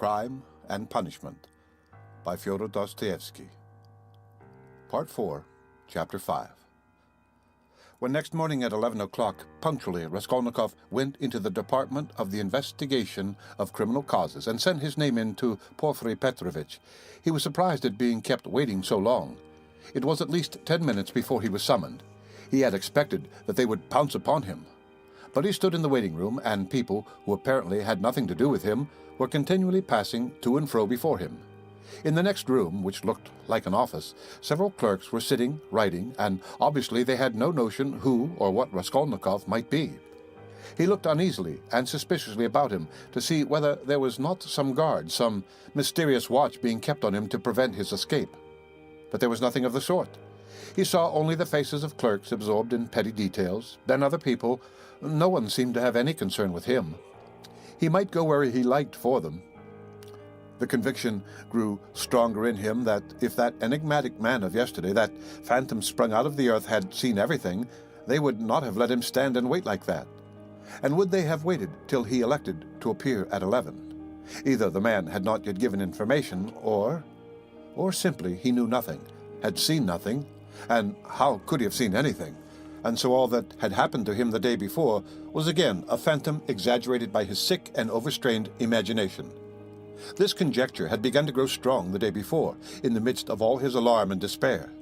Crime and Punishment by Fyodor Dostoyevsky. Part 4, Chapter 5. When next morning at 11 o'clock, punctually, Raskolnikov went into the Department of the Investigation of Criminal Causes and sent his name in to Porfiry Petrovitch. He was surprised at being kept waiting so long. It was at least 10 minutes before he was summoned. He had expected that they would pounce upon him. But he stood in the waiting room, and people, who apparently had nothing to do with him, were continually passing to and fro before him. In the next room, which looked like an office, several clerks were sitting, writing, and obviously they had no notion who or what Raskolnikov might be. He looked uneasily and suspiciously about him to see whether there was not some guard, some mysterious watch being kept on him to prevent his escape. But there was nothing of the sort. He saw only the faces of clerks absorbed in petty details, then other people. No one seemed to have any concern with him. He might go where he liked for them. The conviction grew stronger in him that if that enigmatic man of yesterday, that phantom sprung out of the earth, had seen everything, they would not have let him stand and wait like that. And would they have waited till he elected to appear at 11? Either the man had not yet given information, or simply he knew nothing, had seen nothing, and how could he have seen anything? And so all that had happened to him the day before was again a phantom exaggerated by his sick and overstrained imagination. This conjecture had begun to grow strong the day before, in the midst of all his alarm and despair.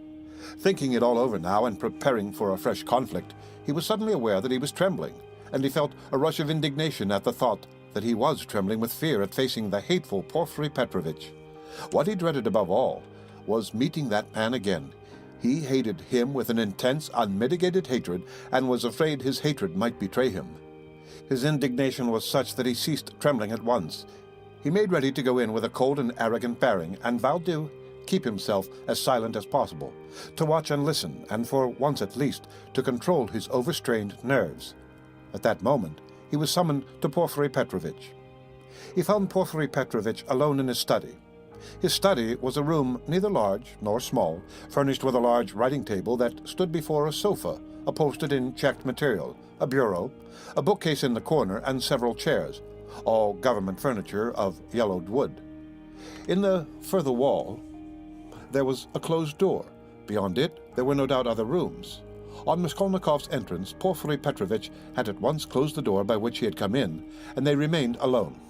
Thinking it all over now and preparing for a fresh conflict, he was suddenly aware that he was trembling, and he felt a rush of indignation at the thought that he was trembling with fear at facing the hateful Porfiry Petrovitch. What he dreaded above all was meeting that man again. He hated him with an intense, unmitigated hatred, and was afraid his hatred might betray him. His indignation was such that he ceased trembling at once. He made ready to go in with a cold and arrogant bearing, and vowed to keep himself as silent as possible, to watch and listen, and for once at least to control his overstrained nerves. At that moment he was summoned to Porfiry Petrovitch. He found Porfiry Petrovitch alone in his study. His study was a room neither large nor small, furnished with a large writing table that stood before a sofa, upholstered in checked material, a bureau, a bookcase in the corner, and several chairs, all government furniture of yellowed wood. In the further wall there was a closed door. Beyond it there were no doubt other rooms. On Raskolnikov's entrance, Porfiry Petrovitch had at once closed the door by which he had come in, and they remained alone.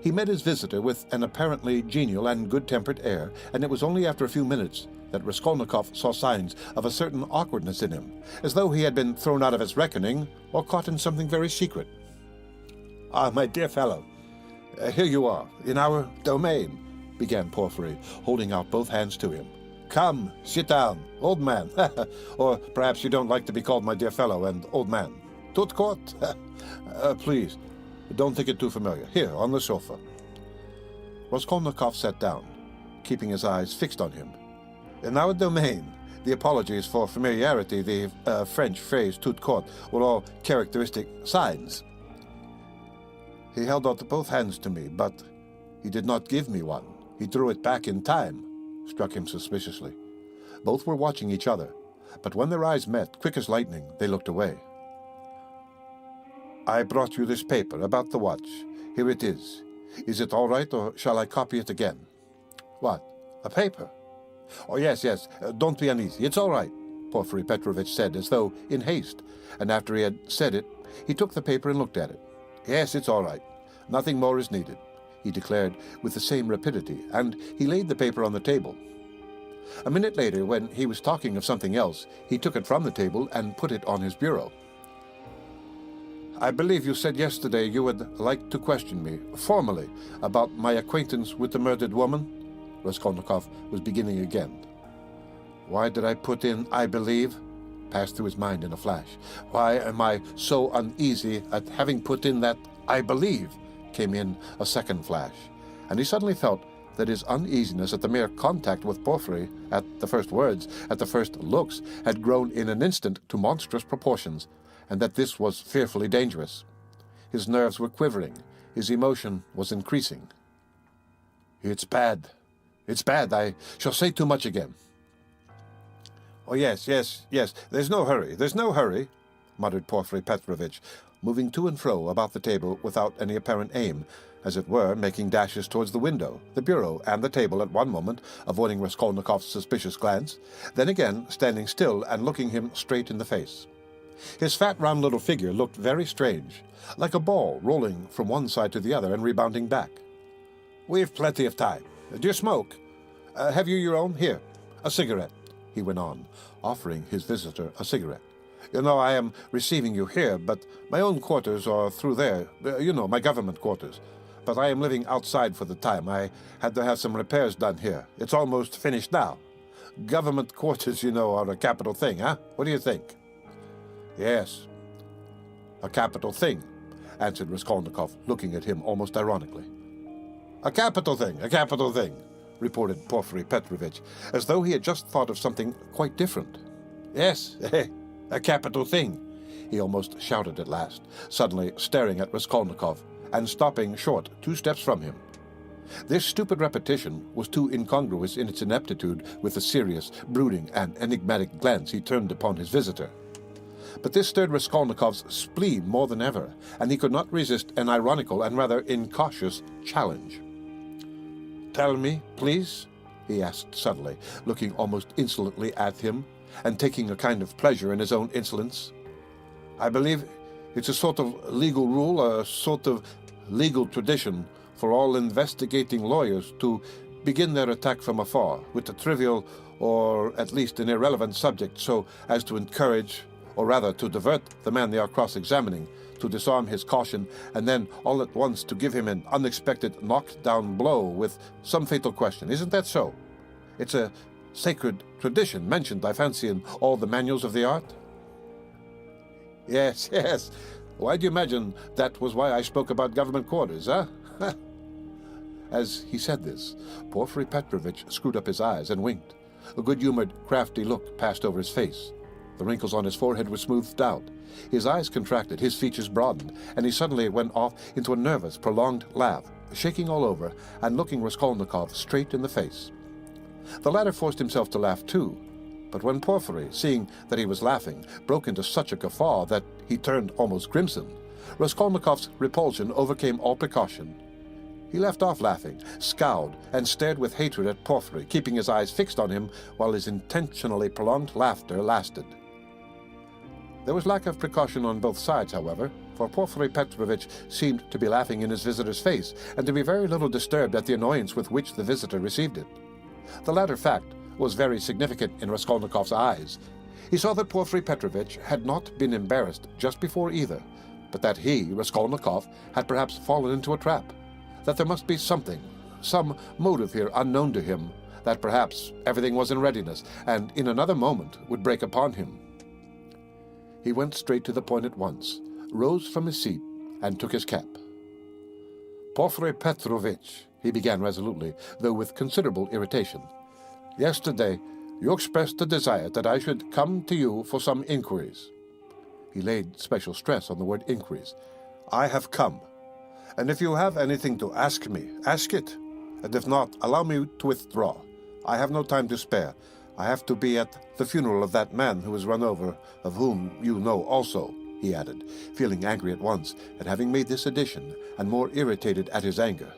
He met his visitor with an apparently genial and good-tempered air, and it was only after a few minutes that Raskolnikov saw signs of a certain awkwardness in him, as though he had been thrown out of his reckoning or caught in something very secret. "Ah, my dear fellow, here you are, in our domain," began Porfiry, holding out both hands to him. "Come, sit down, old man." Or perhaps you don't like to be called my dear fellow and old man. Tout court? Please, don't think it too familiar. Here, on the sofa. Raskolnikov sat down, keeping his eyes fixed on him. "In our domain, the apologies for familiarity, the French phrase tout court, were all characteristic signs." He held out both hands to me, but he did not give me one. He threw it back in time, struck him suspiciously. Both were watching each other, but when their eyes met, quick as lightning, they looked away. "I brought you this paper about the watch. Here it is. Is it all right, or shall I copy it again?" "What? A paper?" "Oh, yes. Don't be uneasy. It's all right," Porfiry Petrovitch said, as though in haste, and after he had said it, he took the paper and looked at it. "Yes, it's all right. Nothing more is needed," he declared with the same rapidity, and he laid the paper on the table. A minute later, when he was talking of something else, he took it from the table and put it on his bureau. "I believe you said yesterday you would like to question me, formally, about my acquaintance with the murdered woman?" Raskolnikov was beginning again. Why did I put in "I believe"? Passed through his mind in a flash. Why am I so uneasy at having put in that "I believe"? Came in a second flash, and he suddenly felt that his uneasiness at the mere contact with Porfiry, at the first words, at the first looks, had grown in an instant to monstrous proportions, and that this was fearfully dangerous. His nerves were quivering. His emotion was increasing. It's bad. I shall say too much again." "Oh, yes. There's no hurry," muttered Porfiry Petrovitch, moving to and fro about the table without any apparent aim, as it were, making dashes towards the window, the bureau, and the table at one moment, avoiding Raskolnikov's suspicious glance, then again standing still and looking him straight in the face. His fat, round little figure looked very strange, like a ball rolling from one side to the other and rebounding back. "We've plenty of time. Do you smoke? Have you your own? Here, a cigarette," he went on, offering his visitor a cigarette. "You know, I am receiving you here, but my own quarters are through there. My government quarters. But I am living outside for the time. I had to have some repairs done here. It's almost finished now. Government quarters, are a capital thing, huh? What do you think?" "Yes, a capital thing," answered Raskolnikov, looking at him almost ironically. A capital thing," reported Porfiry Petrovitch, as though he had just thought of something quite different. "Yes, a capital thing," he almost shouted at last, suddenly staring at Raskolnikov and stopping short 2 steps from him. This stupid repetition was too incongruous in its ineptitude with the serious, brooding, and enigmatic glance he turned upon his visitor. But this stirred Raskolnikov's spleen more than ever, and he could not resist an ironical and rather incautious challenge. "Tell me, please?" he asked suddenly, looking almost insolently at him, and taking a kind of pleasure in his own insolence. "I believe it's a sort of legal rule, a sort of legal tradition for all investigating lawyers to begin their attack from afar, with a trivial or at least an irrelevant subject, so as to encourage, or rather to divert, the man they are cross-examining, to disarm his caution, and then all at once to give him an unexpected knock-down blow with some fatal question. Isn't that so? It's a sacred tradition mentioned, I fancy, in all the manuals of the art?" Yes. Why do you imagine that was why I spoke about government quarters, huh? As he said this, Porfiry Petrovitch screwed up his eyes and winked. A good-humored, crafty look passed over his face. The wrinkles on his forehead were smoothed out. His eyes contracted, his features broadened, and he suddenly went off into a nervous, prolonged laugh, shaking all over and looking Raskolnikov straight in the face. The latter forced himself to laugh too, but when Porfiry, seeing that he was laughing, broke into such a guffaw that he turned almost crimson, Raskolnikov's repulsion overcame all precaution. He left off laughing, scowled, and stared with hatred at Porfiry, keeping his eyes fixed on him while his intentionally prolonged laughter lasted. There was lack of precaution on both sides, however, for Porfiry Petrovitch seemed to be laughing in his visitor's face, and to be very little disturbed at the annoyance with which the visitor received it. The latter fact was very significant in Raskolnikov's eyes. He saw that Porfiry Petrovitch had not been embarrassed just before either, but that he, Raskolnikov, had perhaps fallen into a trap, that there must be something, some motive here unknown to him, that perhaps everything was in readiness, and in another moment would break upon him. He went straight to the point at once, rose from his seat, and took his cap. "Porfiry Petrovitch," he began resolutely, though with considerable irritation, "yesterday you expressed a desire that I should come to you for some inquiries." He laid special stress on the word inquiries. "I have come, and if you have anything to ask me, ask it, and if not, allow me to withdraw. I have no time to spare. I have to be at the funeral of that man who was run over, of whom you know also," he added, feeling angry at once at having made this addition, and more irritated at his anger.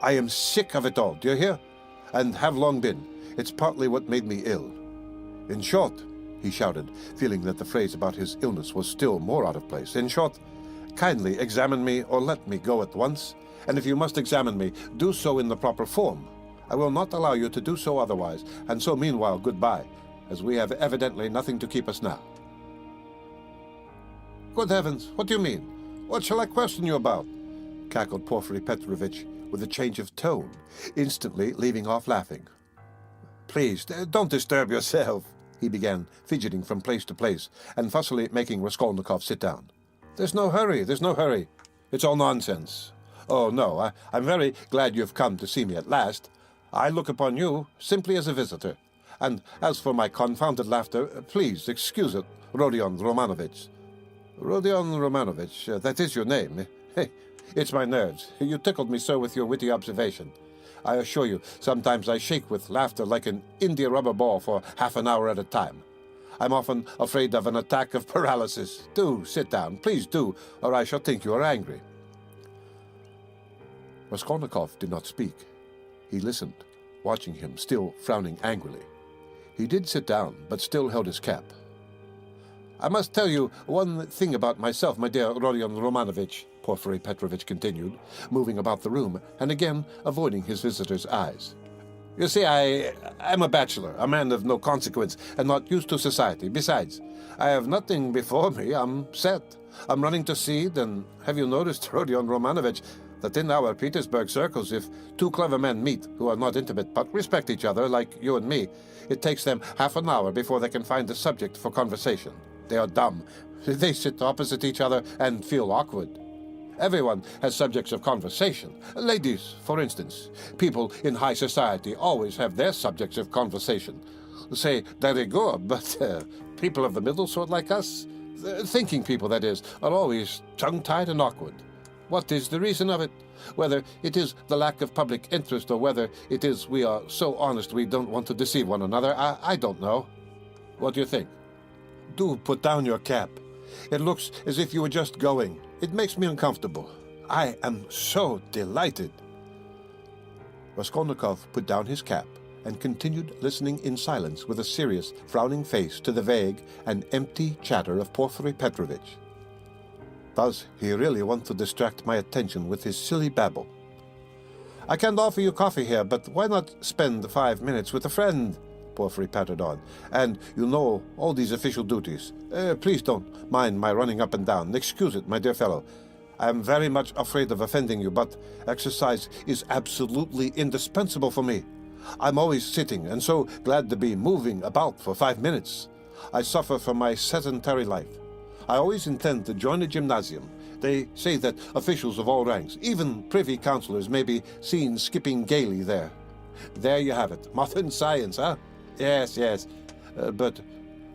"I am sick of it all, do you hear? And have long been. It's partly what made me ill. In short," he shouted, feeling that the phrase about his illness was still more out of place, "in short, kindly examine me or let me go at once, and if you must examine me, do so in the proper form. I will not allow you to do so otherwise, and so meanwhile goodbye, as we have evidently nothing to keep us now." "Good heavens, what do you mean? What shall I question you about?" cackled Porfiry Petrovitch with a change of tone, instantly leaving off laughing. "Please, don't disturb yourself," he began, fidgeting from place to place, and fussily making Raskolnikov sit down. There's no hurry. It's all nonsense. Oh, no, I'm very glad you've come to see me at last. I look upon you simply as a visitor. And as for my confounded laughter, please excuse it, Rodion Romanovich." "Rodion Romanovich, that is your name. It's my nerves. You tickled me so with your witty observation. I assure you, sometimes I shake with laughter like an India rubber ball for half an hour at a time. I'm often afraid of an attack of paralysis. Do sit down, please do, or I shall think you are angry." Raskolnikov did not speak. He listened, watching him, still frowning angrily. He did sit down, but still held his cap. "I must tell you one thing about myself, my dear Rodion Romanovich," Porfiry Petrovitch continued, moving about the room and again avoiding his visitor's eyes. "You see, I am a bachelor, a man of no consequence, and not used to society. Besides, I have nothing before me. I'm set. I'm running to seed, and have you noticed, Rodion Romanovich, that in our Petersburg circles, if two clever men meet who are not intimate but respect each other, like you and me, it takes them half an hour before they can find a subject for conversation. They are dumb. They sit opposite each other and feel awkward. Everyone has subjects of conversation. Ladies, for instance. People in high society always have their subjects of conversation. Say, de rigueur, but people of the middle sort like us, thinking people, that is, are always tongue-tied and awkward. What is the reason of it? Whether it is the lack of public interest or whether it is we are so honest we don't want to deceive one another, I don't know. What do you think? Do put down your cap. It looks as if you were just going. It makes me uncomfortable. I am so delighted." Raskolnikov put down his cap and continued listening in silence with a serious, frowning face to the vague and empty chatter of Porfiry Petrovitch. Does he really want to distract my attention with his silly babble? "I can't offer you coffee here, but why not spend 5 minutes with a friend?" Porfiry pattered on. "And you know all these official duties. Please don't mind my running up and down. Excuse it, my dear fellow. I am very much afraid of offending you, but exercise is absolutely indispensable for me. I'm always sitting and so glad to be moving about for 5 minutes. I suffer from my sedentary life. I always intend to join a gymnasium. They say that officials of all ranks, even privy councillors, may be seen skipping gaily there. There you have it. Modern science, huh? Yes. But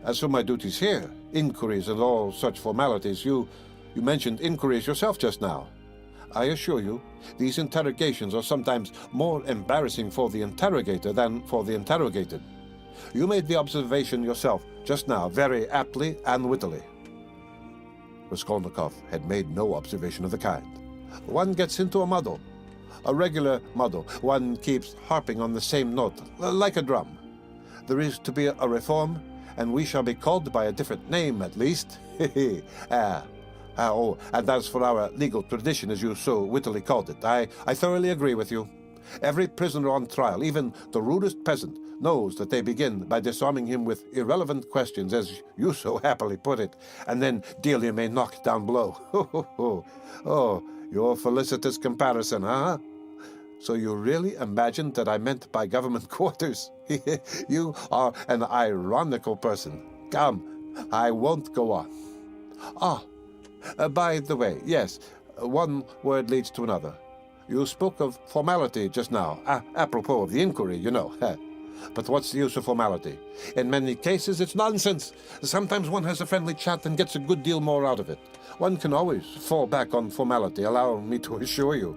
as for my duties here, inquiries and all such formalities, you mentioned inquiries yourself just now. I assure you, these interrogations are sometimes more embarrassing for the interrogator than for the interrogated. You made the observation yourself just now, very aptly and wittily." Raskolnikov had made no observation of the kind. One gets into a muddle. A regular muddle. One keeps harping on the same note, like a drum. There is to be a reform, and we shall be called by a different name, at least. And as for our legal tradition, as you so wittily called it, I thoroughly agree with you. Every prisoner on trial, even the rudest peasant, knows that they begin by disarming him with irrelevant questions, as you so happily put it, and then Delia may knock down blow. Oh, your felicitous comparison, huh? So you really imagined that I meant by government quarters? You are an ironical person. Come, I won't go on. By the way, yes, one word leads to another. You spoke of formality just now, apropos of the inquiry, you know. But what's the use of formality? In many cases, it's nonsense. Sometimes one has a friendly chat and gets a good deal more out of it. One can always fall back on formality, allow me to assure you.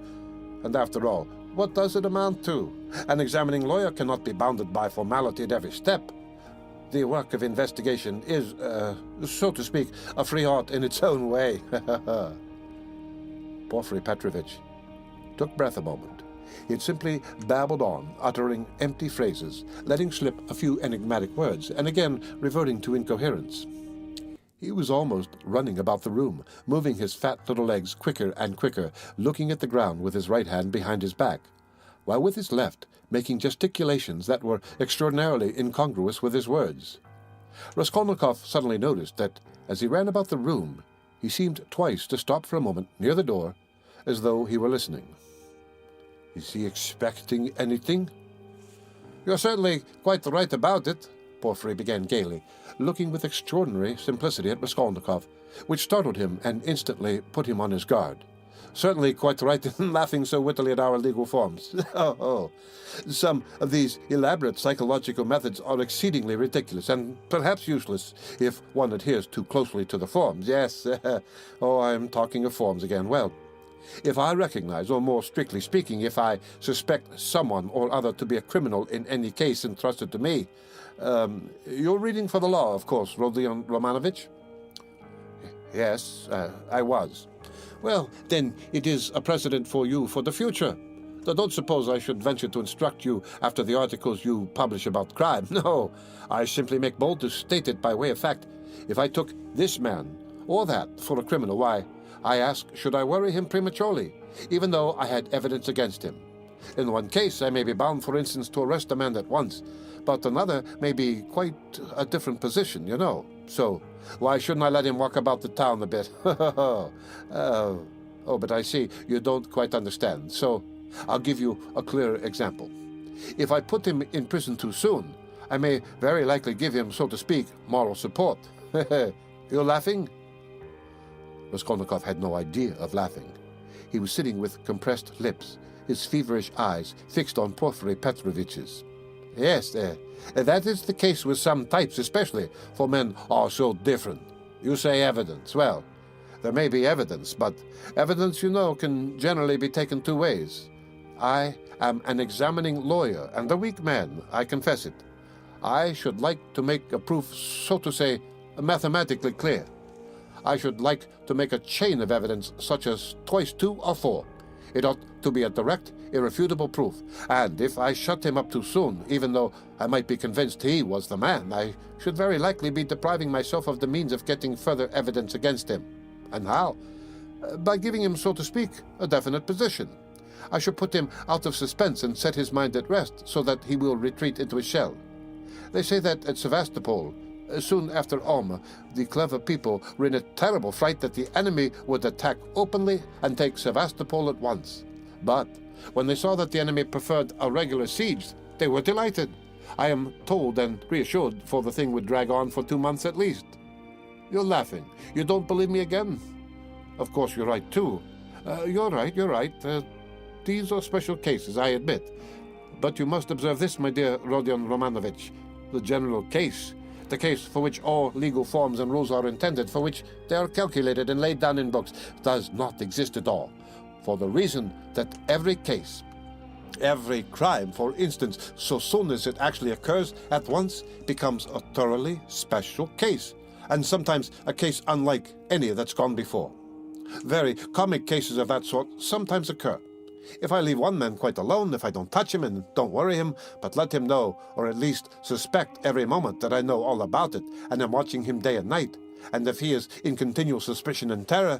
And after all, what does it amount to? An examining lawyer cannot be bounded by formality at every step. The work of investigation is, so to speak, a free art in its own way. Porfiry Petrovitch took breath a moment. He had simply babbled on, uttering empty phrases, letting slip a few enigmatic words, and again reverting to incoherence. He was almost running about the room, moving his fat little legs quicker and quicker, looking at the ground with his right hand behind his back, while with his left making gesticulations that were extraordinarily incongruous with his words. Raskolnikov suddenly noticed that, as he ran about the room, he seemed twice to stop for a moment near the door, as though he were listening. Is he expecting anything? You're certainly quite right about it, Porfiry began gaily, looking with extraordinary simplicity at Raskolnikov, which startled him and instantly put him on his guard. Certainly quite right in laughing so wittily at our legal forms. Some of these elaborate psychological methods are exceedingly ridiculous and perhaps useless if one adheres too closely to the forms. Yes, I'm talking of forms again. Well, if I recognize, or more strictly speaking, if I suspect someone or other to be a criminal in any case entrusted to me, you're reading for the law, of course, Rodion Romanovich? Yes, I was. Well, then it is a precedent for you for the future. Don't suppose I should venture to instruct you after the articles you publish about crime. No, I simply make bold to state it by way of fact. If I took this man or that for a criminal, why, I ask, should I worry him prematurely, even though I had evidence against him? In one case, I may be bound, for instance, to arrest a man at once, but another may be quite a different position, you know. So, why shouldn't I let him walk about the town a bit? Oh, but I see you don't quite understand, so I'll give you a clear example. If I put him in prison too soon, I may very likely give him, so to speak, moral support. You're laughing? Raskolnikov had no idea of laughing. He was sitting with compressed lips, his feverish eyes fixed on Porfiry Petrovich's. Yes, that is the case with some types, especially, for men are so different. You say evidence. Well, there may be evidence, but evidence, you know, can generally be taken two ways. I am an examining lawyer and a weak man, I confess it. I should like to make a proof, so to say, mathematically clear. I should like to make a chain of evidence such as twice 2 or 4. It ought to be a direct, irrefutable proof. And if I shut him up too soon, even though I might be convinced he was the man, I should very likely be depriving myself of the means of getting further evidence against him. And how? By giving him, so to speak, a definite position. I should put him out of suspense and set his mind at rest, so that he will retreat into his shell. They say that at Sevastopol, soon after Ulm, the clever people were in a terrible fright that the enemy would attack openly and take Sevastopol at once. But when they saw that the enemy preferred a regular siege, they were delighted. I am told and reassured, for the thing would drag on for 2 months at least. You're laughing. You don't believe me again? Of course you're right, too. You're right. These are special cases, I admit. But you must observe this, my dear Rodion Romanovich. The general case, the case for which all legal forms and rules are intended, for which they are calculated and laid down in books, does not exist at all. For the reason that every case, every crime, for instance, so soon as it actually occurs at once, becomes a thoroughly special case, and sometimes a case unlike any that's gone before. Very comic cases of that sort sometimes occur. If I leave one man quite alone, if I don't touch him and don't worry him, but let him know, or at least suspect every moment that I know all about it, and am watching him day and night, and if he is in continual suspicion and terror,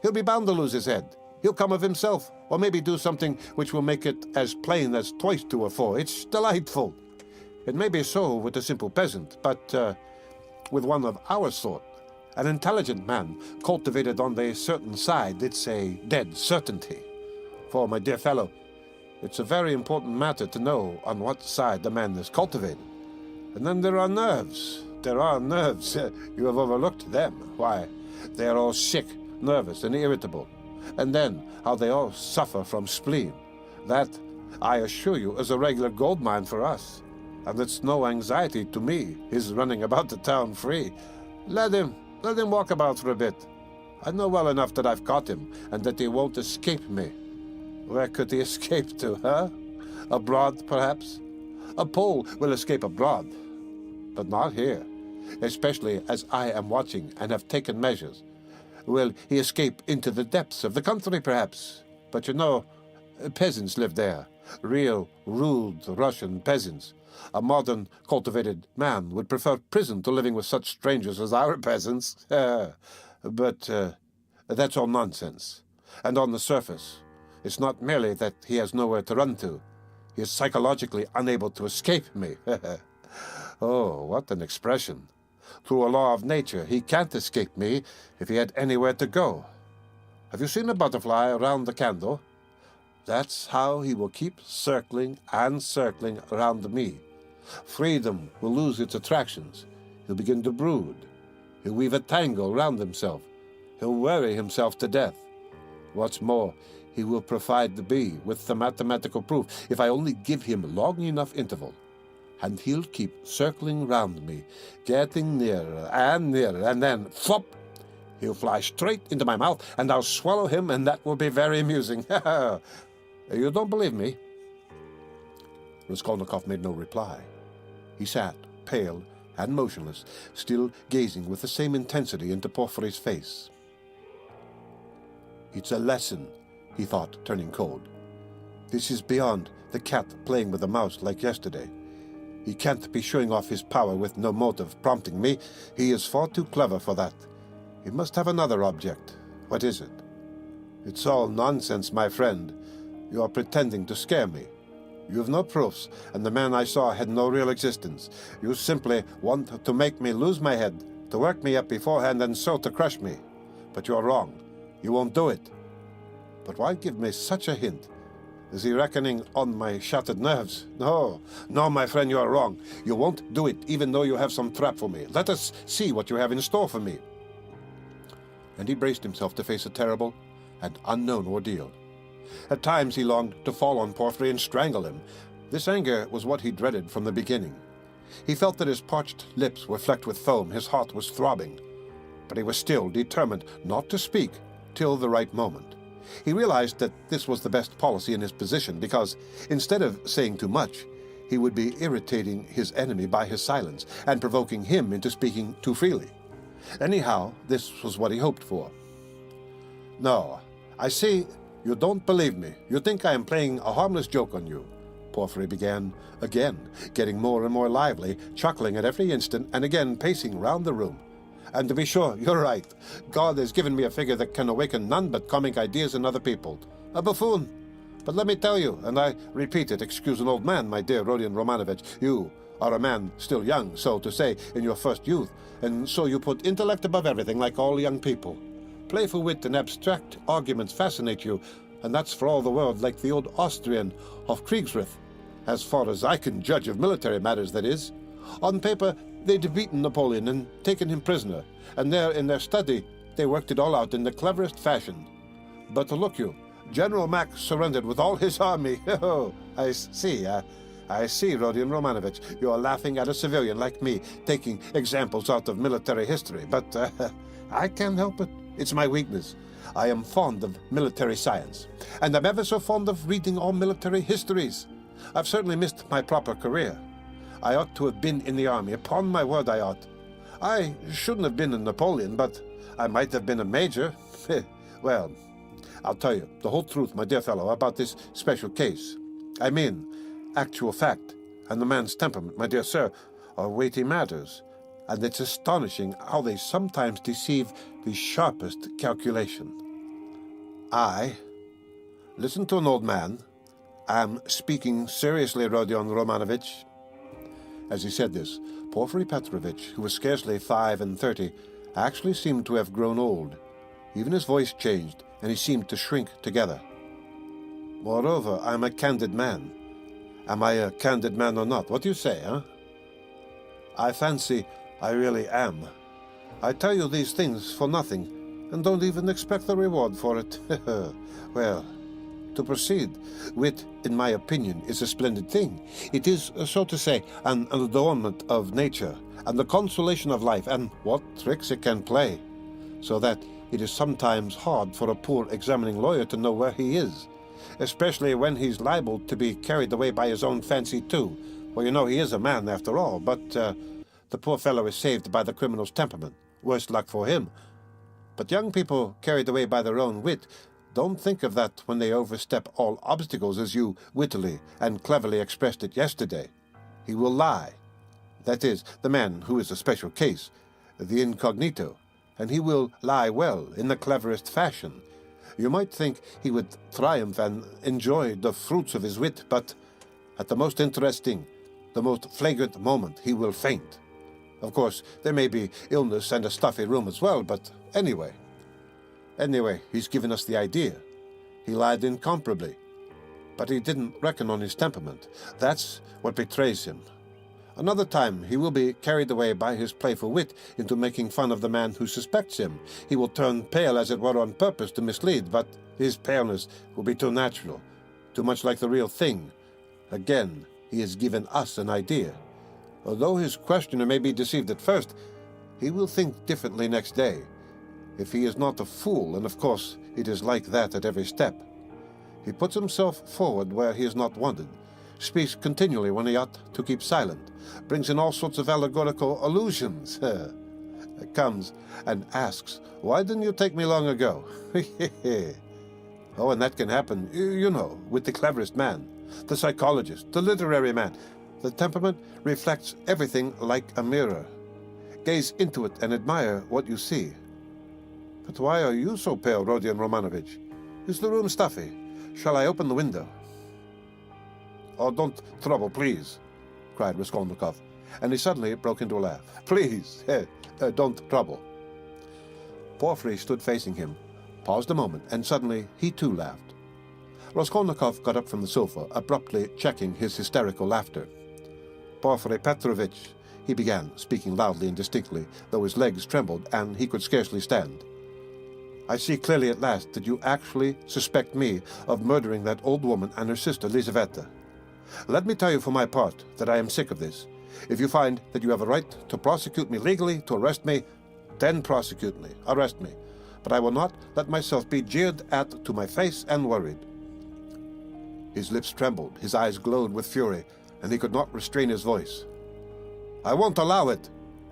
he'll be bound to lose his head. He'll come of himself, or maybe do something which will make it as plain as twice 2 or 4. It's delightful. It may be so with a simple peasant, but with one of our sort, an intelligent man, cultivated on the certain side, it's a dead certainty. For, my dear fellow, it's a very important matter to know on what side the man is cultivated. And then there are nerves. There are nerves. You have overlooked them. Why, they are all sick, nervous, and irritable. And then how they all suffer from spleen. That, I assure you, is a regular gold mine for us. And it's no anxiety to me, his running about the town free. Let him walk about for a bit. I know well enough that I've caught him, and that he won't escape me. Where could he escape to, huh? Abroad, perhaps? A Pole will escape abroad, but not here, especially as I am watching and have taken measures. Will he escape into the depths of the country, perhaps? But you know, peasants live there, real, rude Russian peasants. A modern, cultivated man would prefer prison to living with such strangers as our peasants. But that's all nonsense. And on the surface, it's not merely that he has nowhere to run to. He is psychologically unable to escape me. Oh, what an expression. Through a law of nature, he can't escape me if he had anywhere to go. Have you seen a butterfly around the candle? That's how he will keep circling and circling around me. Freedom will lose its attractions. He'll begin to brood. He'll weave a tangle round himself. He'll worry himself to death. What's more, he will provide the bee with the mathematical proof if I only give him long enough interval. And he'll keep circling round me, getting nearer, and then, flop! He'll fly straight into my mouth, and I'll swallow him, and that will be very amusing. You don't believe me? Raskolnikov made no reply. He sat, pale and motionless, still gazing with the same intensity into Porfiry's face. It's a lesson, he thought, turning cold. This is beyond the cat playing with a mouse like yesterday. He can't be showing off his power with no motive prompting me. He is far too clever for that. He must have another object. What is it? It's all nonsense, my friend. You are pretending to scare me. You have no proofs, and the man I saw had no real existence. You simply want to make me lose my head, to work me up beforehand and so to crush me. But you're wrong. You won't do it. But why give me such a hint? Is he reckoning on my shattered nerves? No, my friend, you are wrong. You won't do it, even though you have some trap for me. Let us see what you have in store for me. And he braced himself to face a terrible and unknown ordeal. At times he longed to fall on Porfiry and strangle him. This anger was what he dreaded from the beginning. He felt that his parched lips were flecked with foam, his heart was throbbing. But he was still determined not to speak till the right moment. He realized that this was the best policy in his position, because instead of saying too much, he would be irritating his enemy by his silence and provoking him into speaking too freely. Anyhow, this was what he hoped for. No, I see you don't believe me. You think I am playing a harmless joke on you. Porfiry began again, getting more and more lively, chuckling at every instant, and again pacing round the room. And to be sure, you're right. God has given me a figure that can awaken none but comic ideas in other people. A buffoon. But let me tell you, and I repeat it, excuse an old man, my dear Rodion Romanovich, you are a man still young, so to say, in your first youth, and so you put intellect above everything like all young people. Playful wit and abstract arguments fascinate you, and that's for all the world like the old Austrian of Kriegsrith, as far as I can judge of military matters, that is. On paper, they'd beaten Napoleon and taken him prisoner, and there in their study they worked it all out in the cleverest fashion. But look you, General Mack surrendered with all his army. Oh, I see, Rodion Romanovich, you are laughing at a civilian like me, taking examples out of military history, but I can't help it. It's my weakness. I am fond of military science, and I'm ever so fond of reading all military histories. I've certainly missed my proper career. I ought to have been in the army. Upon my word, I ought. I shouldn't have been a Napoleon, but I might have been a major. Well, I'll tell you the whole truth, my dear fellow, about this special case. I mean, actual fact, and the man's temperament, my dear sir, are weighty matters. And it's astonishing how they sometimes deceive the sharpest calculation. Listen to an old man. I'm speaking seriously, Rodion Romanovich. As he said this, Porfiry Petrovitch, who was scarcely 35, actually seemed to have grown old. Even his voice changed, and he seemed to shrink together. Moreover, I'm a candid man. Am I a candid man or not? What do you say, huh? I fancy I really am. I tell you these things for nothing, and don't even expect a reward for it. Well, to proceed, wit, in my opinion, is a splendid thing. It is, so to say, an adornment of nature, and the consolation of life, and what tricks it can play, so that it is sometimes hard for a poor examining lawyer to know where he is, especially when he's liable to be carried away by his own fancy too. Well, you know, he is a man after all, but the poor fellow is saved by the criminal's temperament. Worse luck for him. But young people carried away by their own wit don't think of that when they overstep all obstacles, as you wittily and cleverly expressed it yesterday. He will lie. That is, the man who is a special case, the incognito, and he will lie well, in the cleverest fashion. You might think he would triumph and enjoy the fruits of his wit, but at the most interesting, the most flagrant moment, he will faint. Of course, there may be illness and a stuffy room as well, but anyway, he's given us the idea. He lied incomparably, but he didn't reckon on his temperament. That's what betrays him. Another time he will be carried away by his playful wit into making fun of the man who suspects him. He will turn pale, as it were, on purpose to mislead, but his paleness will be too natural, too much like the real thing. Again, he has given us an idea. Although his questioner may be deceived at first, he will think differently next day. If he is not a fool, and of course it is like that at every step. He puts himself forward where he is not wanted, speaks continually when he ought to keep silent, brings in all sorts of allegorical allusions, comes and asks, "Why didn't you take me long ago?" Oh, and that can happen, you know, with the cleverest man, the psychologist, the literary man. The temperament reflects everything like a mirror. Gaze into it and admire what you see. But why are you so pale, Rodion Romanovich? Is the room stuffy? Shall I open the window? Oh, don't trouble, please, cried Raskolnikov, and he suddenly broke into a laugh. Please, don't trouble. Porfiry stood facing him, paused a moment, and suddenly he too laughed. Raskolnikov got up from the sofa, abruptly checking his hysterical laughter. Porfiry Petrovitch, he began, speaking loudly and distinctly, though his legs trembled and he could scarcely stand. I see clearly at last that you actually suspect me of murdering that old woman and her sister Lizaveta. Let me tell you for my part that I am sick of this. If you find that you have a right to prosecute me legally, to arrest me, then prosecute me, arrest me. But I will not let myself be jeered at to my face and worried. His lips trembled, his eyes glowed with fury, and he could not restrain his voice. I won't allow it,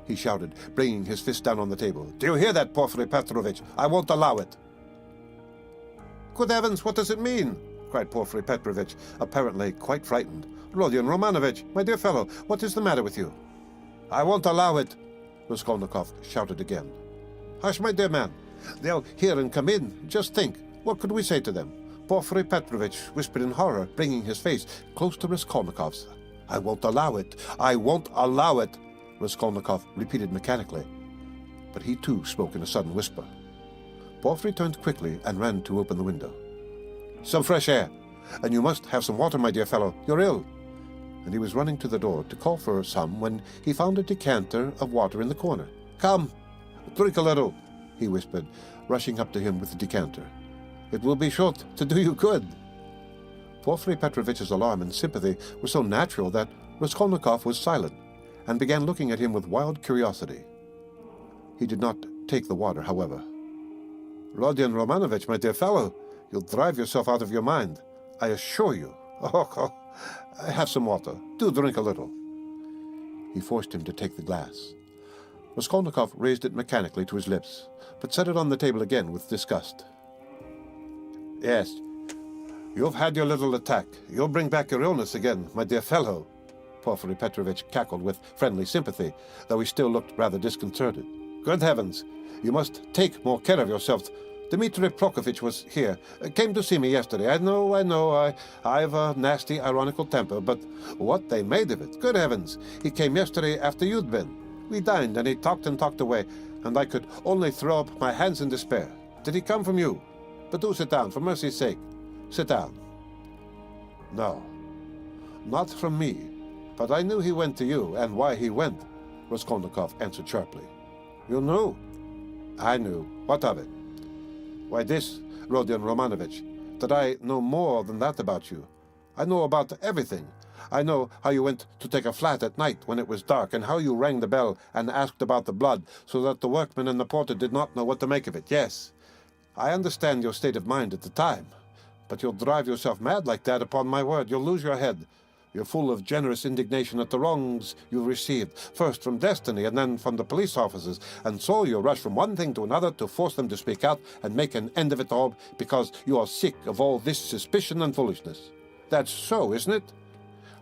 he shouted, bringing his fist down on the table. Do you hear that, Porfiry Petrovitch? I won't allow it. Good heavens, what does it mean? Cried Porfiry Petrovitch, apparently quite frightened. Rodion Romanovich, my dear fellow, what is the matter with you? I won't allow it, Raskolnikov shouted again. Hush, my dear man. They'll hear and come in. Just think, what could we say to them? Porfiry Petrovitch whispered in horror, bringing his face close to Raskolnikov's. I won't allow it. I won't allow it, Raskolnikov repeated mechanically. But he too spoke in a sudden whisper. Porfiry turned quickly and ran to open the window. Some fresh air, and you must have some water, my dear fellow. You're ill. And he was running to the door to call for some when he found a decanter of water in the corner. Come, drink a little, he whispered, rushing up to him with the decanter. It will be sure to do you good. Porfiry Petrovitch's alarm and sympathy were so natural that Raskolnikov was silent and began looking at him with wild curiosity. He did not take the water, however. Rodion Romanovich, my dear fellow, you'll drive yourself out of your mind, I assure you. Oh, have some water. Do drink a little. He forced him to take the glass. Raskolnikov raised it mechanically to his lips, but set it on the table again with disgust. Yes, you've had your little attack. You'll bring back your illness again, my dear fellow, Porfiry Petrovitch cackled with friendly sympathy, though he still looked rather disconcerted. Good heavens, you must take more care of yourself. Dmitri Prokofitch was here, came to see me yesterday. I know, I've a nasty, ironical temper, but what they made of it, good heavens. He came yesterday after you'd been. We dined, and he talked and talked away, and I could only throw up my hands in despair. Did he come from you? But do sit down, for mercy's sake. Sit down. No, not from me, but I knew he went to you, and why he went, Raskolnikov answered sharply. You knew? I knew. What of it? Why this, Rodion Romanovich, that I know more than that about you. I know about everything. I know how you went to take a flat at night when it was dark, and how you rang the bell and asked about the blood, so that the workman and the porter did not know what to make of it. Yes, I understand your state of mind at the time, but you'll drive yourself mad like that, upon my word. You'll lose your head. You're full of generous indignation at the wrongs you've received, first from destiny and then from the police officers, and so you rush from one thing to another to force them to speak out and make an end of it all because you are sick of all this suspicion and foolishness. That's so, isn't it?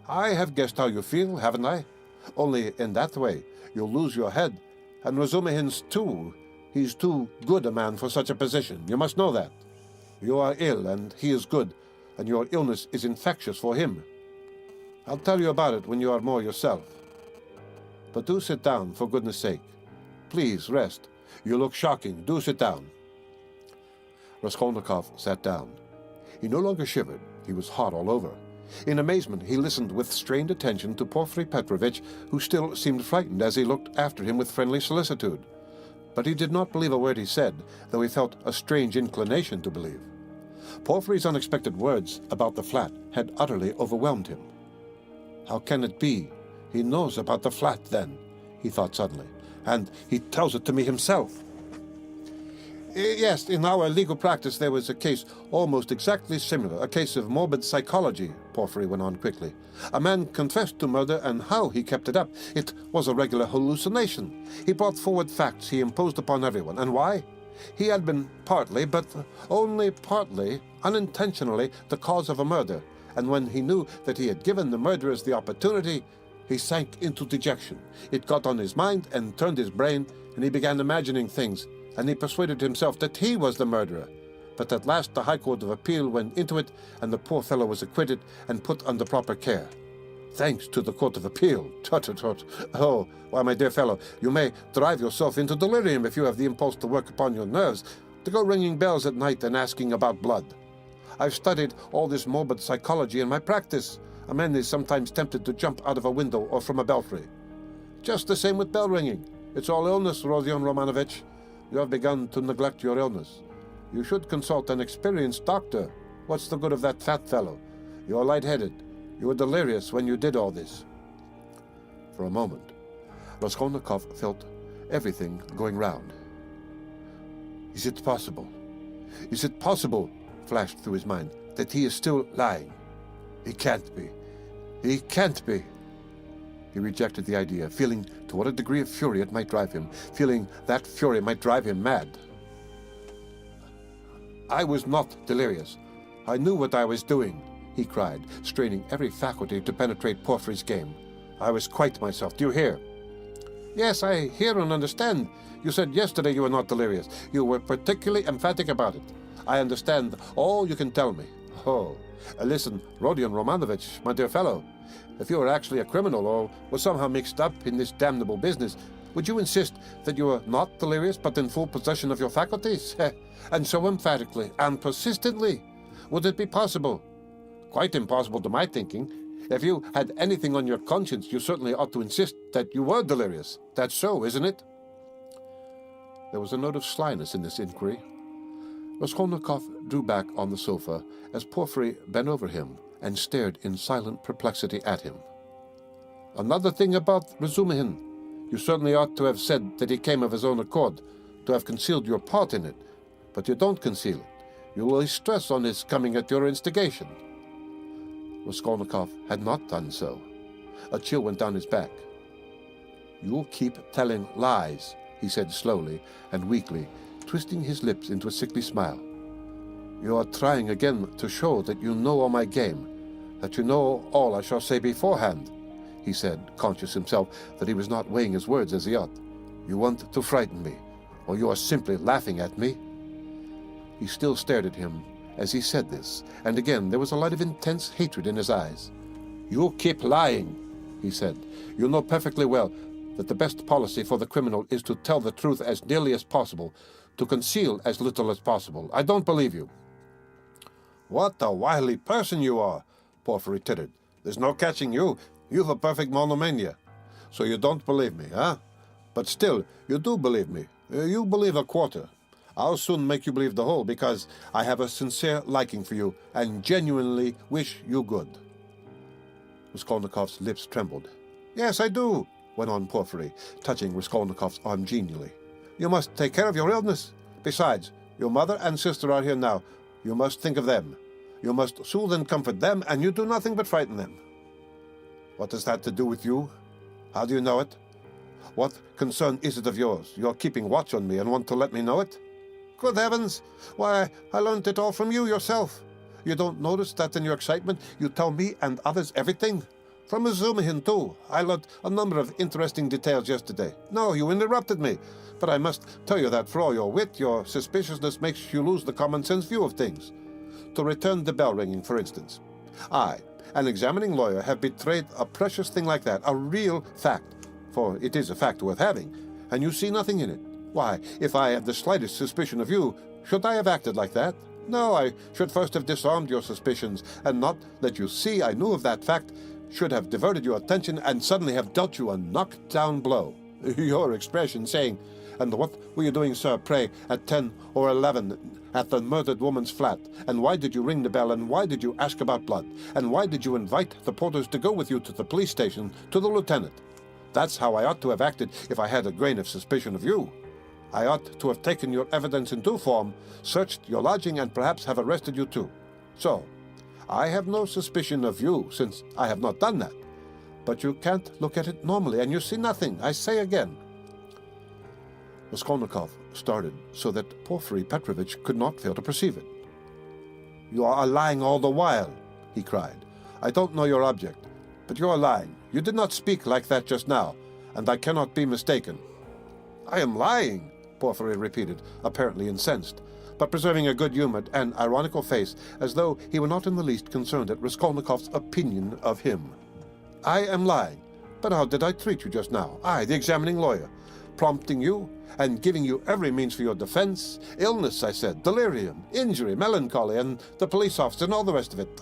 I have guessed how you feel, haven't I? Only in that way you'll lose your head, and Razumihin's too. He's too good a man for such a position. You must know that. You are ill, and he is good, and your illness is infectious for him. I'll tell you about it when you are more yourself. But do sit down, for goodness sake. Please, rest. You look shocking. Do sit down. Raskolnikov sat down. He no longer shivered. He was hot all over. In amazement, he listened with strained attention to Porfiry Petrovitch, who still seemed frightened as he looked after him with friendly solicitude. But he did not believe a word he said, though he felt a strange inclination to believe. Porfiry's unexpected words about the flat had utterly overwhelmed him. How can it be? He knows about the flat, then, he thought suddenly, and he tells it to me himself. Yes, in our legal practice there was a case almost exactly similar, a case of morbid psychology, Porfiry went on quickly. A man confessed to murder, and how he kept it up. It was a regular hallucination. He brought forward facts he imposed upon everyone. And why? he had been partly, but only partly, unintentionally, the cause of a murder, and when he knew that he had given the murderers the opportunity, he sank into dejection. It got on his mind and turned his brain, and he began imagining things, and he persuaded himself that he was the murderer. But at last the High Court of Appeal went into it, and the poor fellow was acquitted and put under proper care. Thanks to the Court of Appeal. Tut, tut, tut. Oh, why, my dear fellow, you may drive yourself into delirium if you have the impulse to work upon your nerves, to go ringing bells at night and asking about blood. I've studied all this morbid psychology in my practice. A man is sometimes tempted to jump out of a window or from a belfry. Just the same with bell ringing. It's all illness, Rodion Romanovich. You have begun to neglect your illness. You should consult an experienced doctor. What's the good of that fat fellow? You're lightheaded. You were delirious when you did all this. For a moment, Raskolnikov felt everything going round. Is it possible? Is it possible, flashed through his mind, that he is still lying? He can't be. He can't be. He rejected the idea, feeling to what a degree of fury it might drive him, feeling that fury might drive him mad. I was not delirious. I knew what I was doing, he cried, straining every faculty to penetrate Porfiry's game. I was quite myself. Do you hear? Yes, I hear and understand. You said yesterday you were not delirious. You were particularly emphatic about it. I understand all you can tell me. Oh, listen, Rodion Romanovich, my dear fellow, if you were actually a criminal or were somehow mixed up in this damnable business, would you insist that you were not delirious but in full possession of your faculties? And so emphatically and persistently? Would it be possible? Quite impossible to my thinking. If you had anything on your conscience, you certainly ought to insist that you were delirious. That's so, isn't it? There was a note of slyness in this inquiry. Raskolnikov drew back on the sofa as Porfiry bent over him and stared in silent perplexity at him. Another thing about Razumihin. You certainly ought to have said that he came of his own accord, to have concealed your part in it. But you don't conceal it. You lay stress on his coming at your instigation. Raskolnikov had not done so. A chill went down his back. You keep telling lies, he said slowly and weakly, twisting his lips into a sickly smile. You are trying again to show that you know all my game, that you know all I shall say beforehand, he said, conscious himself that he was not weighing his words as he ought. You want to frighten me, or you are simply laughing at me? He still stared at him as he said this, and again there was a light of intense hatred in his eyes. You keep lying, he said. You know perfectly well that the best policy for the criminal is to tell the truth as nearly as possible, to conceal as little as possible. I don't believe you. What a wily person you are, Porfiry tittered. There's no catching you. You've a perfect monomania. So you don't believe me, huh? But still, you do believe me. You believe a quarter. I'll soon make you believe the whole, because I have a sincere liking for you and genuinely wish you good. Raskolnikov's lips trembled. Yes, I do, went on Porfiry, touching Raskolnikov's arm genially. You must take care of your illness. Besides, your mother and sister are here now. You must think of them. You must soothe and comfort them, and you do nothing but frighten them. What has that to do with you? How do you know it? What concern is it of yours? You're keeping watch on me and want to let me know it? Good heavens! Why, I learned it all from you yourself. You don't notice that in your excitement you tell me and others everything? From Razumihin, too. I learned a number of interesting details yesterday. No, you interrupted me. But I must tell you that for all your wit, your suspiciousness makes you lose the common-sense view of things. To return the bell ringing, for instance. I, an examining lawyer, have betrayed a precious thing like that, a real fact, for it is a fact worth having, and you see nothing in it. Why, if I had the slightest suspicion of you, should I have acted like that? No, I should first have disarmed your suspicions, and not let you see I knew of that fact, should have diverted your attention, and suddenly have dealt you a knockdown blow. Your expression saying, "And what were you doing, sir, pray, at 10 or 11 at the murdered woman's flat? And why did you ring the bell? And why did you ask about blood? And why did you invite the porters to go with you to the police station, to the lieutenant? That's how I ought to have acted if I had a grain of suspicion of you. I ought to have taken your evidence in due form, searched your lodging, and perhaps have arrested you too. So, I have no suspicion of you, since I have not done that. But you can't look at it normally, and you see nothing, I say again." Raskolnikov started so that Porfiry Petrovitch could not fail to perceive it. "You are lying all the while," he cried. "I don't know your object, but you are lying. You did not speak like that just now, and I cannot be mistaken." "I am lying," Porfiry repeated, apparently incensed, but preserving a good-humored and ironical face, as though he were not in the least concerned at Raskolnikov's opinion of him. "I am lying. But how did I treat you just now? I, the examining lawyer, prompting you and giving you every means for your defense? Illness, I said, delirium, injury, melancholy, and the police officer and all the rest of it.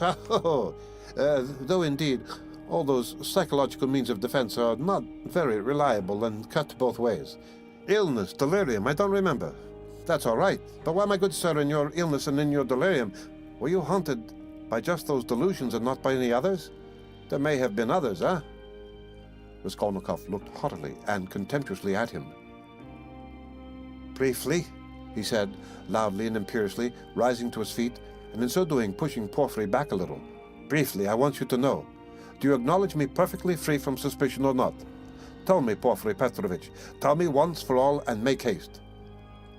Though, indeed, all those psychological means of defense are not very reliable and cut both ways. Illness, delirium, I don't remember. That's all right. But why, my good sir, in your illness and in your delirium, were you haunted by just those delusions and not by any others? There may have been others, eh?" Raskolnikov looked haughtily and contemptuously at him. "Briefly," he said, loudly and imperiously, rising to his feet, and in so doing pushing Porfiry back a little. "Briefly, I want you to know. Do you acknowledge me perfectly free from suspicion or not? Tell me, Porfiry Petrovitch. Tell me once for all and make haste."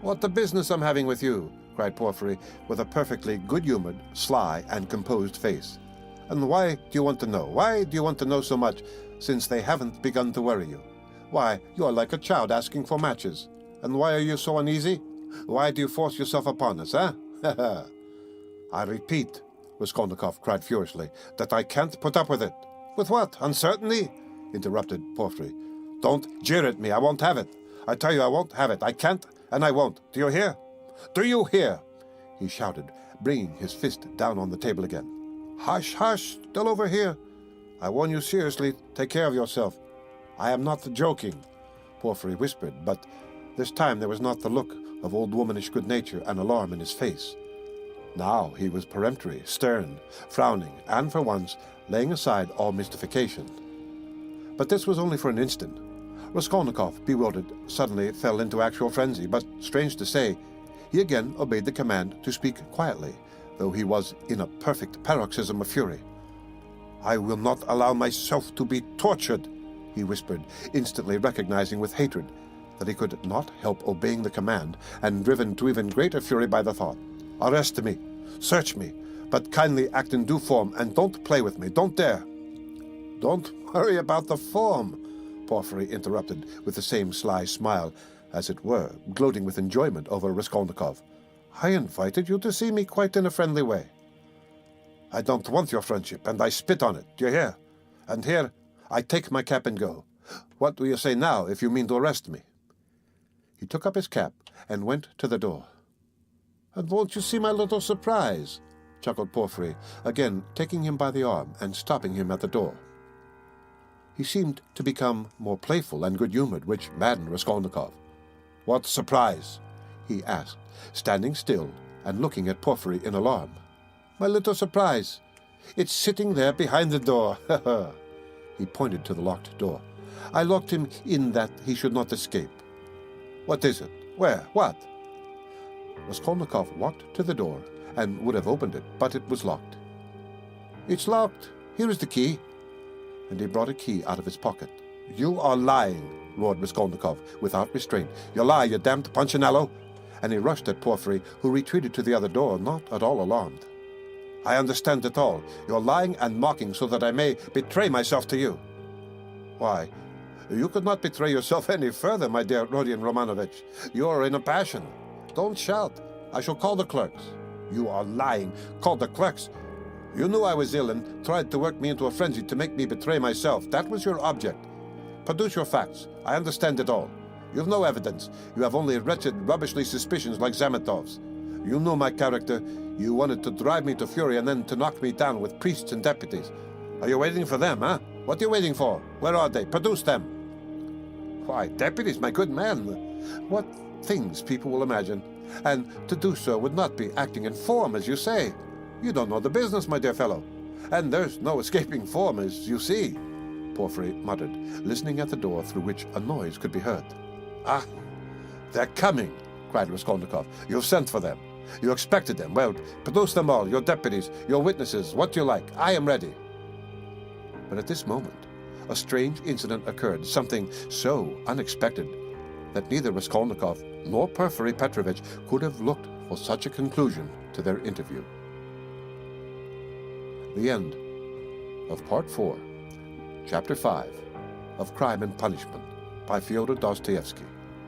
"What the business I'm having with you?" cried Porfiry, with a perfectly good-humored, sly, and composed face. "And why do you want to know? Why do you want to know so much, since they haven't begun to worry you? Why, you are like a child asking for matches. And why are you so uneasy? Why do you force yourself upon us, eh? I repeat," Raskolnikov cried furiously, "that I can't put up with it." "With what? Uncertainty?" interrupted Porfiry. "Don't jeer at me. I won't have it. I tell you I won't have it. I can't, and I won't. Do you hear? Do you hear?" he shouted, bringing his fist down on the table again. "Hush, hush, still over here. I warn you seriously, take care of yourself. I am not joking," Porfiry whispered, but this time there was not the look of old womanish good nature and alarm in his face. Now he was peremptory, stern, frowning, and for once laying aside all mystification. But this was only for an instant. Raskolnikov, bewildered, suddenly fell into actual frenzy, but, strange to say, he again obeyed the command to speak quietly, though he was in a perfect paroxysm of fury. "I will not allow myself to be tortured," he whispered, instantly recognizing with hatred that he could not help obeying the command, and driven to even greater fury by the thought. "Arrest me, search me, but kindly act in due form, and don't play with me, don't dare." "Don't worry about the form," Porfiry interrupted with the same sly smile, as it were, gloating with enjoyment over Raskolnikov. "I invited you to see me quite in a friendly way. I don't want your friendship, and I spit on it, do you hear? And here, I take my cap and go. What do you say now, if you mean to arrest me?" He took up his cap and went to the door. "And won't you see my little surprise?" chuckled Porfiry, again taking him by the arm and stopping him at the door. He seemed to become more playful and good-humored, which maddened Raskolnikov. "What surprise?" he asked, standing still and looking at Porfiry in alarm. "My little surprise. It's sitting there behind the door. He pointed to the locked door. "I locked him in that he should not escape." "What is it? Where? What?" Raskolnikov walked to the door and would have opened it, but it was locked. "It's locked. Here is the key." And he brought a key out of his pocket. "You are lying," roared Raskolnikov without restraint. "You lie, you damned Punchinello!" And he rushed at Porfiry, who retreated to the other door, not at all alarmed. "I understand it all. You're lying and mocking so that I may betray myself to you." "Why, you could not betray yourself any further, my dear Rodion Romanovich. You are in a passion. Don't shout. I shall call the clerks." "You are lying. Call the clerks? You knew I was ill and tried to work me into a frenzy to make me betray myself. That was your object. Produce your facts. I understand it all. You've no evidence. You have only wretched, rubbishly suspicions like Zamitov's. You knew my character. You wanted to drive me to fury and then to knock me down with priests and deputies. Are you waiting for them, huh? What are you waiting for? Where are they? Produce them." "Why, deputies, my good man. What things people will imagine. And to do so would not be acting in form, as you say. You don't know the business, my dear fellow. And there's no escaping form, as you see," Porfiry muttered, listening at the door through which a noise could be heard. "Ah, they're coming," cried Raskolnikov. "You've sent for them. You expected them. Well, produce them all, your deputies, your witnesses, what you like. I am ready." But at this moment, a strange incident occurred, something so unexpected that neither Raskolnikov nor Porfiry Petrovitch could have looked for such a conclusion to their interview. The end of Part 4, Chapter 5 of Crime and Punishment by Fyodor Dostoyevsky.